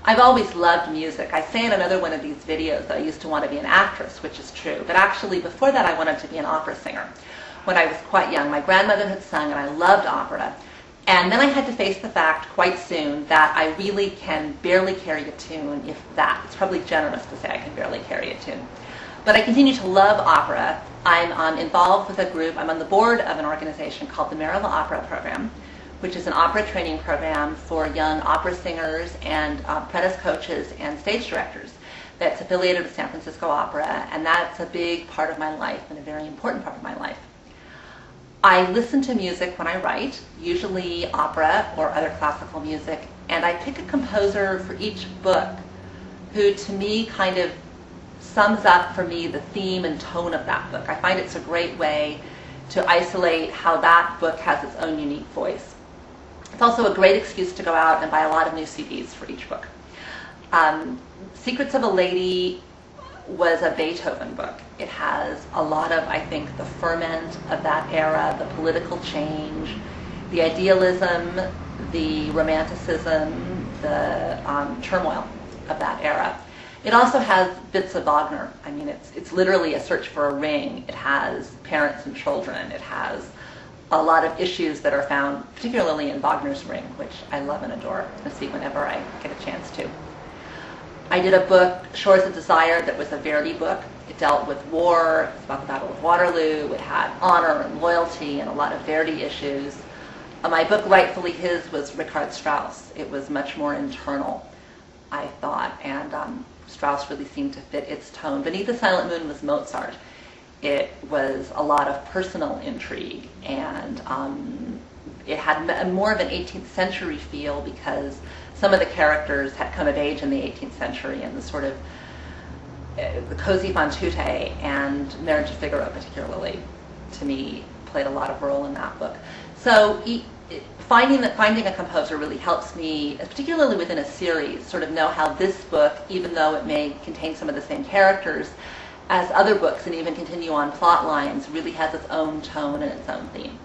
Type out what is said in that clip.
I've always loved music. I say in another one of these videos that I used to want to be an actress, which is true. But actually, before that, I wanted to be an opera singer. When I was quite young, my grandmother had sung, and I loved opera. And then I had to face the fact quite soon that I really can barely carry a tune, if that. It's probably generous to say I can barely carry a tune. But I continue to love opera. I'm involved with a group. I'm on the board of an organization called the Maryland Opera Program, which is an opera training program for young opera singers and apprentice coaches and stage directors that's affiliated with San Francisco Opera, and that's a big part of my life and a very important part of my life. I listen to music when I write, usually opera or other classical music, and I pick a composer for each book who to me kind of sums up for me the theme and tone of that book. I find it's a great way to isolate how that book has its own unique voice. It's also a great excuse to go out and buy a lot of new CDs for each book. Secrets of a Lady was a Beethoven book. It has a lot of, I think, the ferment of that era, the political change, the idealism, the romanticism, the turmoil of that era. It also has bits of Wagner. I mean, it's literally a search for a ring. It has parents and children. It has a lot of issues that are found, particularly in Wagner's Ring, which I love and adore to see whenever I get a chance to. I did a book, Shores of Desire, that was a Verdi book. It dealt with war. It was about the Battle of Waterloo. It had honor and loyalty and a lot of Verdi issues. My book, Rightfully His, was Richard Strauss. It was much more internal, I thought, and Strauss really seemed to fit its tone. Beneath the Silent Moon was Mozart. It was a lot of personal intrigue, and it had more of an 18th century feel because some of the characters had come of age in the 18th century, and the sort of the Così fan tutte and Marriage of Figaro particularly, to me, played a lot of role in that book. So finding a composer really helps me, particularly within a series, sort of know how this book, even though it may contain some of the same characters as other books and even continue on plot lines, really has its own tone and its own theme.